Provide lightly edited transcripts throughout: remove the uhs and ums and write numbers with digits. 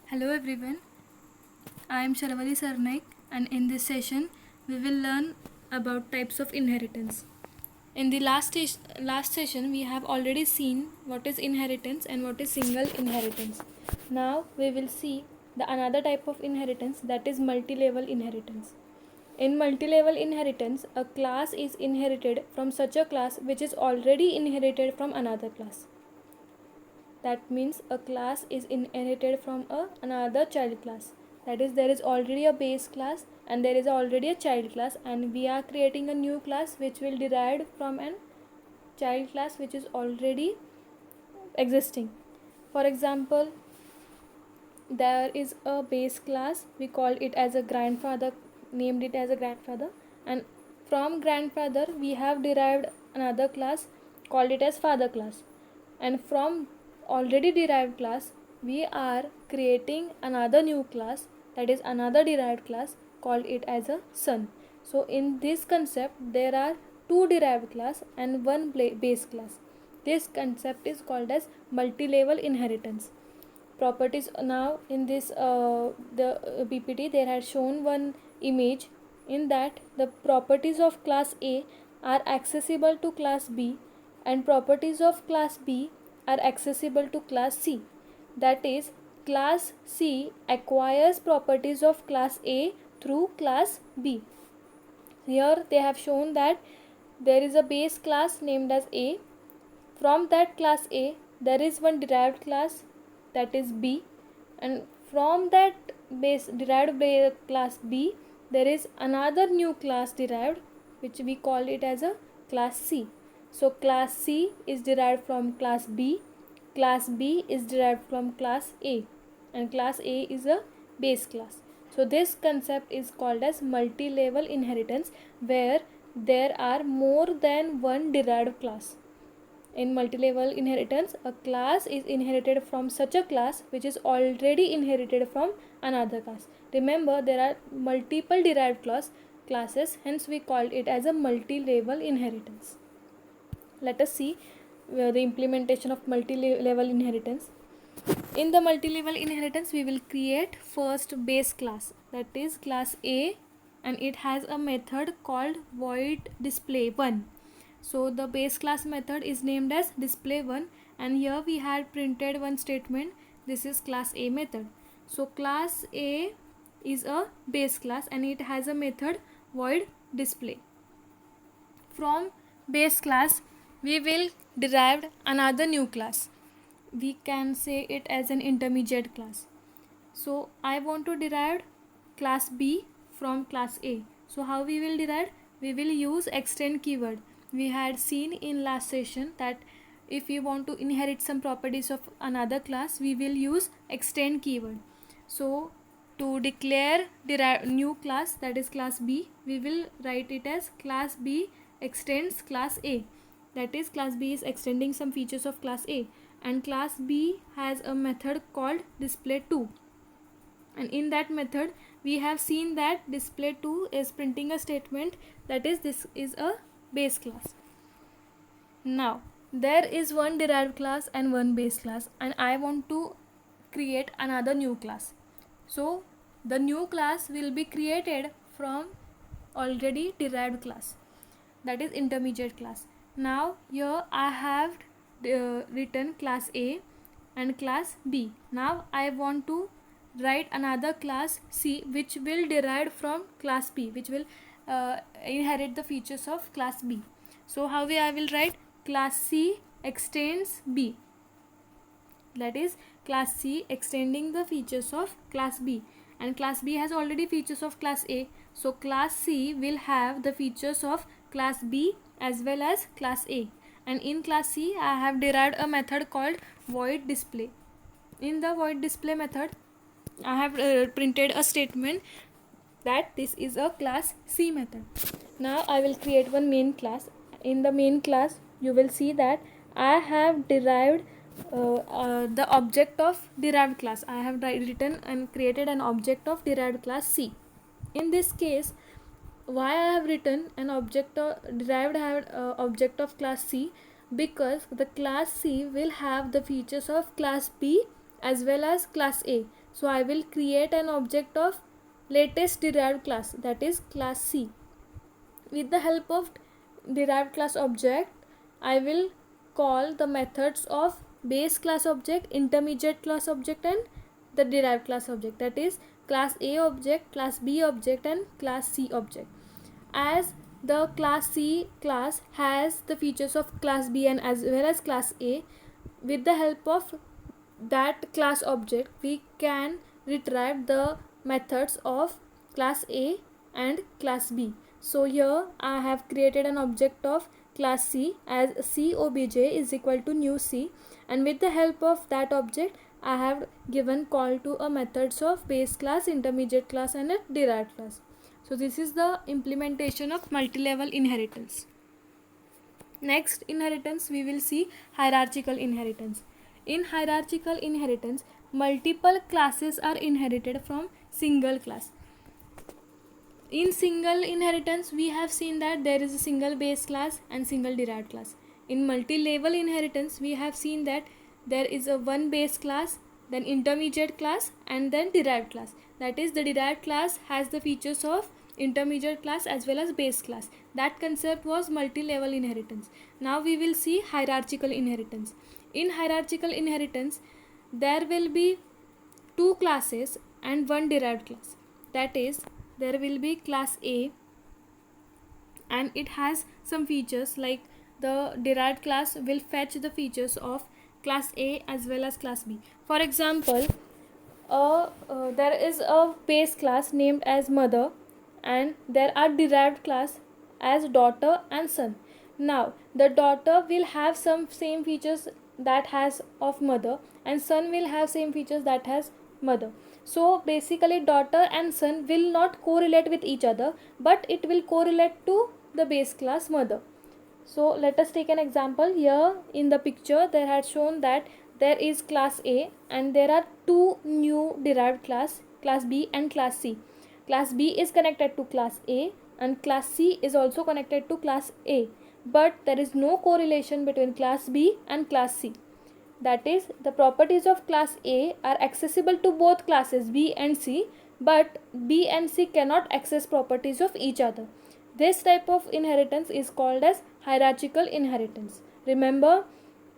Hello everyone, I am Sharavari Sarnaik and in this session we will learn about types of inheritance. In the last session we have already seen what is inheritance and what is single inheritance. Now we will see the another type of inheritance, that is multi-level inheritance. In multi-level inheritance, a class is inherited from such a class which is already inherited from another class. That means a class is inherited from another child class. That is, there is already a base class and there is already a child class, and we are creating a new class which will derive from an child class which is already existing. For example, there is a base class, we call it as a grandfather, named it as a grandfather, and from grandfather we have derived another class, called it as father class, and from already derived class we are creating another new class, that is another derived class, called it as a son. So in this concept there are two derived class and one base class. This concept is called as multi-level inheritance. Properties, now in this the PPT there had shown one image, in that the properties of class A are accessible to class B and properties of class B are accessible to class C. That is, class C acquires properties of class A through class B. Here they have shown that there is a base class named as A. From that class A there is one derived class, that is B, and from that base derived class B there is another new class derived which we call it as a class C. So class C is derived from class B, class B is derived from class A, and class A is a base class. So this concept is called as multi-level inheritance, where there are more than one derived class. In multi-level inheritance, a class is inherited from such a class which is already inherited from another class. Remember, there are multiple derived classes, hence we called it as a multi-level inheritance. Let us see the implementation of multi-level inheritance. In the multi-level inheritance, we will create first base class, that is class A, and it has a method called void display1. So the base class method is named as display1, and here we had printed one statement, this is class A method. So class A is a base class and it has a method void display. From base class we will derive another new class, we can say it as an intermediate class. So I want to derive class B from class A. So how we will derive? We will use extend keyword. We had seen in last session that if we want to inherit some properties of another class, we will use extend keyword. So to declare new class, that is class B, we will write it as class B extends class A. That is, class B is extending some features of class A, and class B has a method called display2, and in that method we have seen that display2 is printing a statement, that is, this is a base class. Now there is one derived class and one base class, and I want to create another new class. So the new class will be created from already derived class, that is intermediate class. Now here I have written class A and class B. Now I want to write another class C which will derive from class B, which will inherit the features of class B. So how I will write? Class C extends B, that is class C extending the features of class B, and class B has already features of class A, so class C will have the features of class B as well as class A. And in class C I have derived a method called void display. In the void display method I have printed a statement that this is a class C method. Now I will create one main class. In the main class you will see that I have derived the object of derived class. I have written and created an object of derived class C. In this case, why I have written an object of derived object of class C? Because the class C will have the features of class B as well as class A. So I will create an object of latest derived class, that is class C. With the help of derived class object, I will call the methods of base class object, intermediate class object, and the derived class object, that is class A object, class B object, and class C object. As the class C class has the features of class B and as well as class A, with the help of that class object we can retrieve the methods of class A and class B. So here I have created an object of class C as C obj is equal to new C, and with the help of that object I have given call to a methods of base class, intermediate class, and a derived class. So this is the implementation of multi-level inheritance. Next inheritance we will see hierarchical inheritance. In hierarchical inheritance, multiple classes are inherited from single class. In single inheritance, we have seen that there is a single base class and single derived class. In multi-level inheritance, we have seen that there is a one base class, then intermediate class, and then derived class. That is, the derived class has the features of intermediate class as well as base class. That concept was multi-level inheritance. Now we will see hierarchical inheritance. In hierarchical inheritance, there will be two classes and one derived class. That is, there will be class A and it has some features like the derived class will fetch the features of class A as well as class B. For example, there is a base class named as mother and there are derived class as daughter and son. Now the daughter will have some same features that has of mother and son will have same features that has mother. So basically daughter and son will not correlate with each other, but it will correlate to the base class mother. So let us take an example. Here in the picture they had shown that there is class A and there are two new derived class B and class C. Class B is connected to class A and class C is also connected to class A, but there is no correlation between class B and class C. That is, the properties of class A are accessible to both classes B and C, but B and C cannot access properties of each other. This type of inheritance is called as hierarchical inheritance. Remember,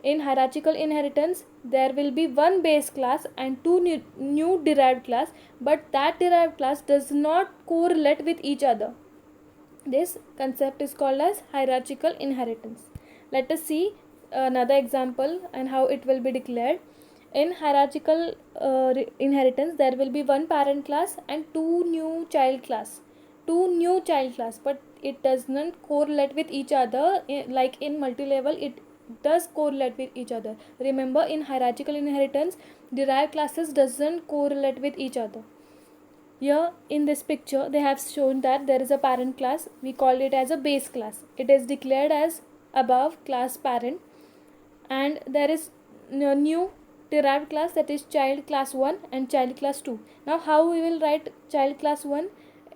in hierarchical inheritance, there will be one base class and two new derived class, but that derived class does not correlate with each other. This concept is called as hierarchical inheritance. Let us see another example and how it will be declared. In hierarchical inheritance, there will be one parent class and two new child class, but it does not correlate with each other. Like in multi-level, it does correlate with each other. Remember, in hierarchical inheritance, derived classes doesn't correlate with each other. Here in this picture they have shown that there is a parent class. We call it as a base class. It is declared as above class parent, and there is a new derived class, that is child class 1 and child class 2. Now how we will write child class 1?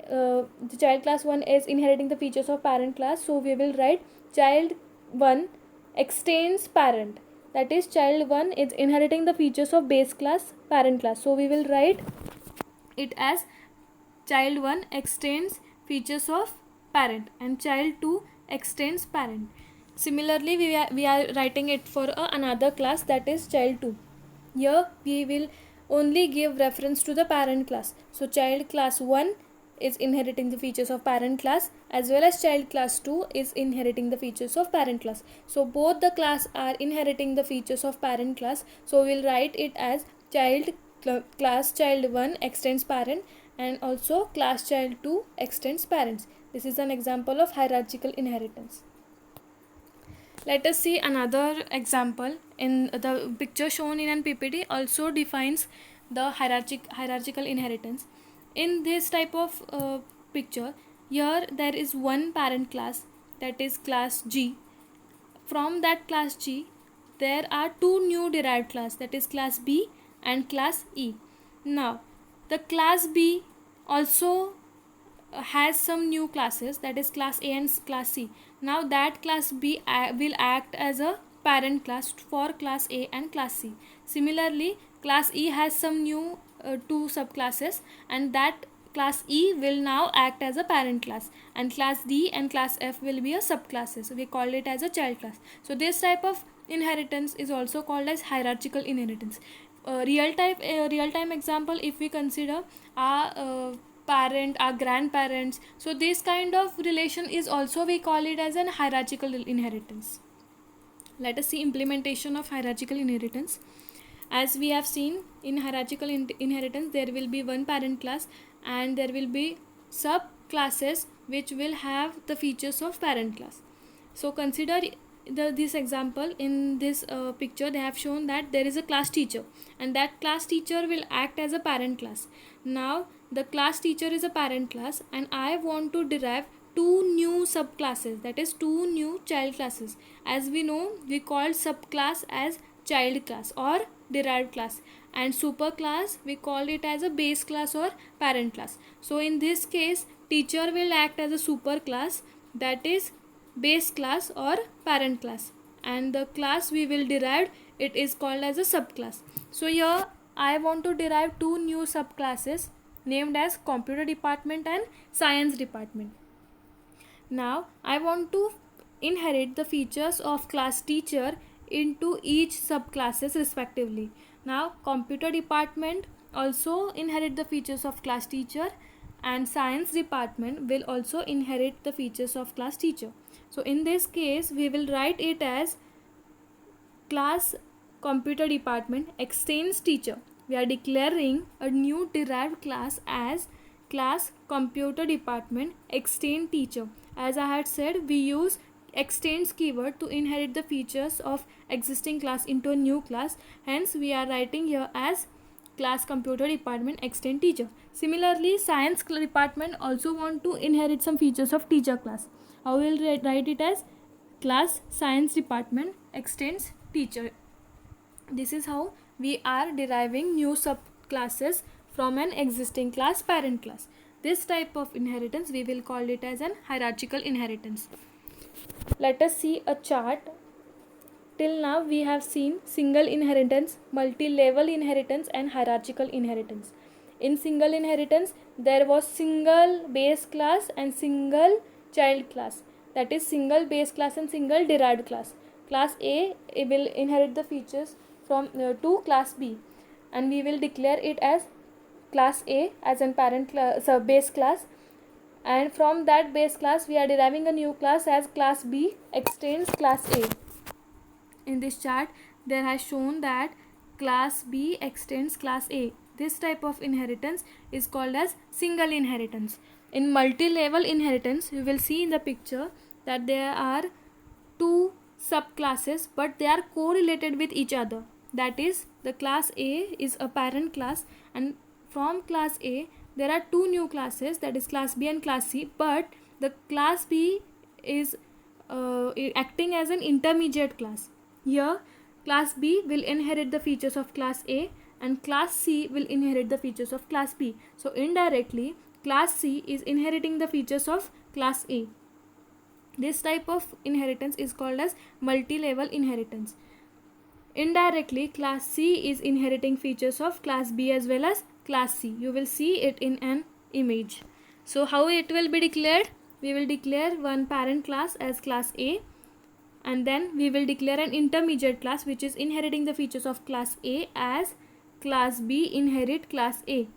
The child class 1 is inheriting the features of parent class, so we will write child 1 extends parent. That is, child 1 is inheriting the features of base class parent class, so we will write it as child 1 extends features of parent and child 2 extends parent. Similarly, we are writing it for another class, that is child 2. Here we will only give reference to the parent class. So child class 1 is inheriting the features of parent class as well as child class 2 is inheriting the features of parent class. So both the class are inheriting the features of parent class. So we will write it as class child 1 extends parent and also class child 2 extends parents. This is an example of hierarchical inheritance. Let us see another example. In the picture shown in an PPT also defines the hierarchical inheritance. In this type of picture, here there is one parent class, that is class G. From that class G, there are two new derived class, that is class B and class E. Now the class B also has some new classes, that is class A and class C. Now that class B will act as a parent class for class A and class C. Similarly, class E has some new two subclasses, and that class E will now act as a parent class, and class D and class F will be a subclasses. So we call it as a child class. So this type of inheritance is also called as hierarchical inheritance. Real time example, if we consider our parent, our grandparents, so this kind of relation is also, we call it as an hierarchical inheritance. Let us see implementation of hierarchical inheritance. As we have seen, in hierarchical inheritance there will be one parent class and there will be subclasses which will have the features of parent class. So consider this example. In this picture they have shown that there is a class teacher, and that class teacher will act as a parent class. Now the class teacher is a parent class, and I want to derive two new subclasses, that is two new child classes. As we know, we call subclass as child class or derived class, and superclass we call it as a base class or parent class. So in this case, teacher will act as a superclass, that is base class or parent class, and the class we will derive, it is called as a subclass. So here I want to derive two new subclasses named as computer department and science department. Now I want to inherit the features of class teacher into each subclasses respectively. Now computer department also inherit the features of class teacher, and science department will also inherit the features of class teacher. So in this case we will write it as class computer department extends teacher. We are declaring a new derived class as class computer department extend teacher. As I had said, we use extends keyword to inherit the features of existing class into a new class. Hence we are writing here as class computer department extend teacher. Similarly, science department also want to inherit some features of teacher class. I will write it as class science department extends teacher. This is how we are deriving new subclasses from an existing class parent class. This type of inheritance we will call it as an hierarchical inheritance. Let us see a chart. Till now we have seen single inheritance, multi-level inheritance and hierarchical inheritance. In single inheritance there was single base class and single child class, that is single base class and single derived class. Class A will inherit the features from to class B, and we will declare it as class A as an parent class, base class, and from that base class we are deriving a new class as class B extends class A. In this chart there has shown that class B extends class A. This type of inheritance is called as single inheritance. In multi-level inheritance, you will see in the picture that there are two subclasses but they are correlated with each other. That is, the class A is a parent class, and from class A there are two new classes, that is class B and class C, but the class B is acting as an intermediate class. Here class B will inherit the features of class A and class C will inherit the features of class B. So indirectly class C is inheriting the features of class A. This type of inheritance is called as multi-level inheritance. Indirectly class C is inheriting features of class B as well as class C. You will see it in an image. So how it will be declared? We will declare one parent class as class A, and then we will declare an intermediate class which is inheriting the features of class A as class B inherit class A.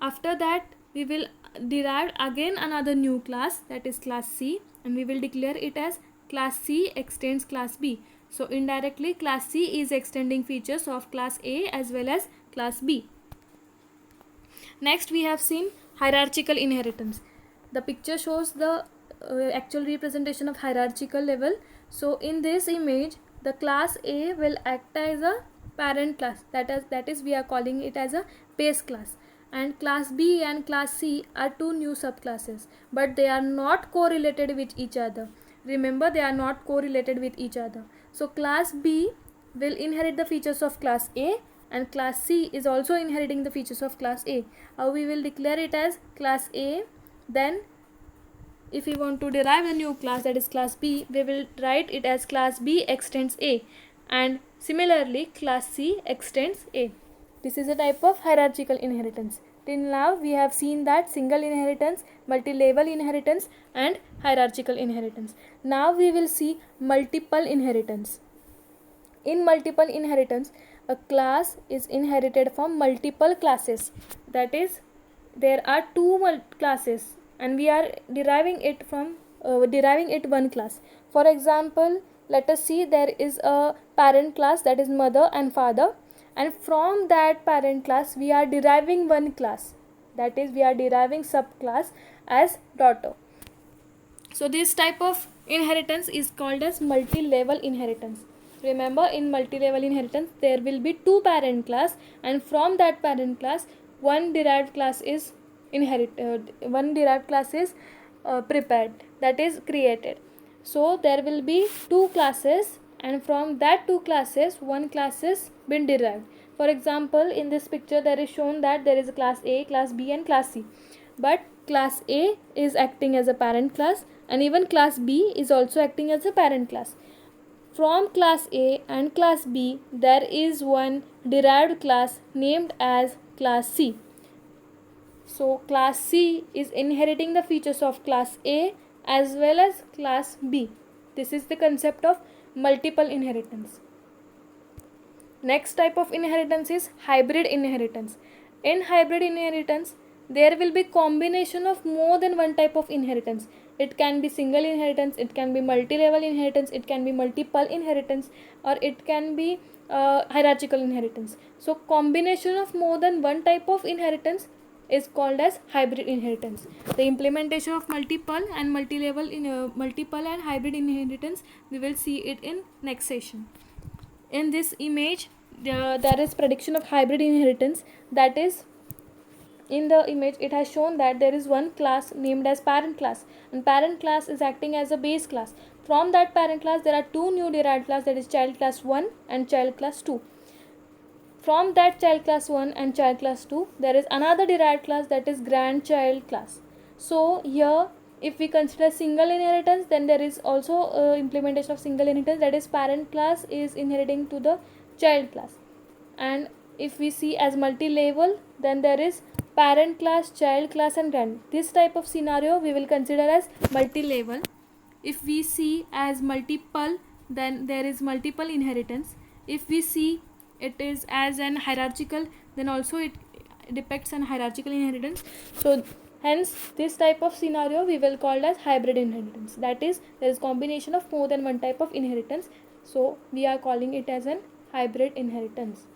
After that we will derive again another new class, that is class C, and we will declare it as class C extends class B. So indirectly class C is extending features of class A as well as class B. Next we have seen hierarchical inheritance. The picture shows the actual representation of hierarchical level. So in this image the class A will act as a parent class, that is we are calling it as a base class, and class B and class C are two new subclasses but they are not correlated with each other. Remember, they are not correlated with each other. So class B will inherit the features of class A and class C is also inheriting the features of class A. How we will declare it as class A, then if we want to derive a new class, that is class B, we will write it as class B extends A, and similarly class C extends A. This is a type of hierarchical inheritance. Till now we have seen that single inheritance, multi-level inheritance and hierarchical inheritance. Now we will see multiple inheritance. In multiple inheritance, a class is inherited from multiple classes. That is, there are two classes and we are deriving it one class. For example, let us see there is a parent class, that is mother and father, and from that parent class we are deriving one class, that is we are deriving subclass as daughter. So this type of inheritance is called as multi-level inheritance. Remember, in multi-level inheritance there will be two parent class, and from that parent class one derived class is prepared, that is created. So there will be two classes, and from that two classes one class is been derived. For example, in this picture there is shown that there is a class A, class B and class C, but class A is acting as a parent class and even class B is also acting as a parent class. From class A and class B there is one derived class named as class C. So class C is inheriting the features of class A as well as class B. This is the concept of multiple inheritance. Next type of inheritance is hybrid inheritance. In hybrid inheritance, there will be combination of more than one type of inheritance. It can be single inheritance, it can be multi-level inheritance, it can be multiple inheritance, or it can be hierarchical inheritance. So combination of more than one type of inheritance is called as hybrid inheritance. The implementation of multiple and multiple and hybrid inheritance, we will see it in next session. In this image there is prediction of hybrid inheritance. That is, in the image it has shown that there is one class named as parent class, and parent class is acting as a base class. From that parent class there are two new derived class, that is child class 1 and child class 2. From that child class 1 and child class 2 there is another derived class, that is grandchild class. So here if we consider single inheritance, then there is also implementation of single inheritance, that is parent class is inheriting to the child class. And if we see as multi-level, then there is parent class, child class and grand. This type of scenario we will consider as multi-level. If we see as multiple, then there is multiple inheritance. If we see it is as an hierarchical, then also it depicts an hierarchical inheritance. So hence this type of scenario we will call as hybrid inheritance. That is, there is combination of more than one type of inheritance, so we are calling it as an hybrid inheritance.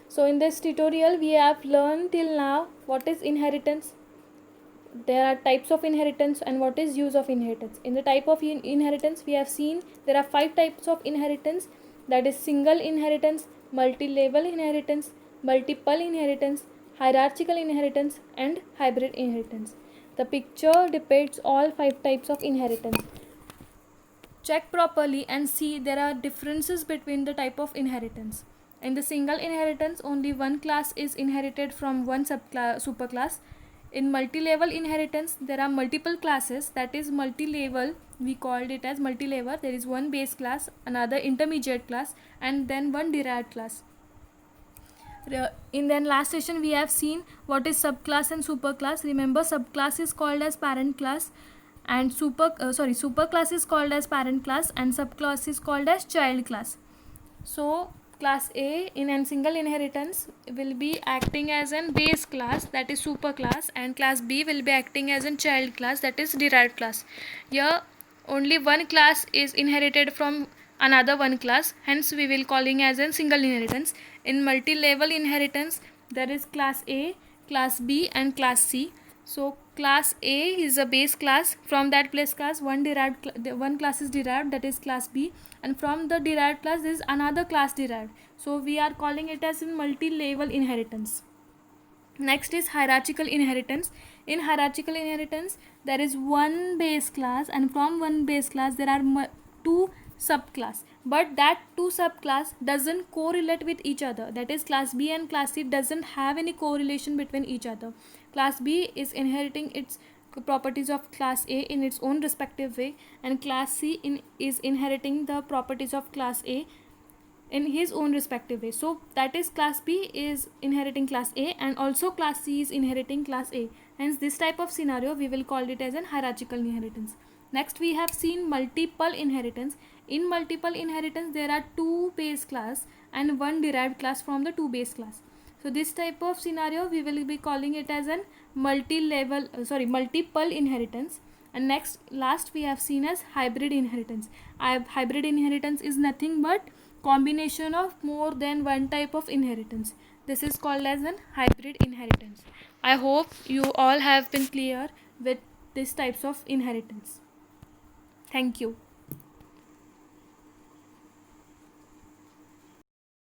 So in this tutorial we have learned till now what is inheritance, there are types of inheritance, and what is use of inheritance. In the type of inheritance we have seen there are 5 types of inheritance, that is single inheritance, multi-level inheritance, multiple inheritance, hierarchical inheritance and hybrid inheritance. The picture depicts all 5 types of inheritance. Check properly and see there are differences between the type of inheritance. In the single inheritance only one class is inherited from one superclass. In multi-level inheritance there are multiple classes, that is multi-level, we called it as multi-level. There is one base class, another intermediate class and then one derived class. In the last session we have seen what is subclass and superclass. Remember, subclass is called as parent class and superclass is called as parent class and subclass is called as child class. So class A in a single inheritance will be acting as an base class, that is superclass, and class B will be acting as a child class, that is derived class. Here only one class is inherited from another one class, hence we will calling as a single inheritance. In multi-level inheritance there is class A, class B and class C. So class A is a base class, from that base class one class is derived, that is class B, and from the derived class there is another class derived, so we are calling it as in multi-level inheritance. Next is hierarchical inheritance. In hierarchical inheritance there is one base class and from one base class there are two subclass, but that two subclass doesn't correlate with each other, that is class B and class C doesn't have any correlation between each other. Class B is inheriting its properties of class A in its own respective way, and class C is inheriting the properties of class A in his own respective way. So that is class B is inheriting class A, and also class C is inheriting class A. Hence this type of scenario we will call it as an hierarchical inheritance. Next we have seen multiple inheritance. In multiple inheritance there are two base class and one derived class from the two base class. So this type of scenario we will be calling it as an multiple inheritance. And last we have seen as hybrid inheritance. Hybrid inheritance is nothing but combination of more than one type of inheritance. This is called as an hybrid inheritance. I hope you all have been clear with these types of inheritance. Thank you.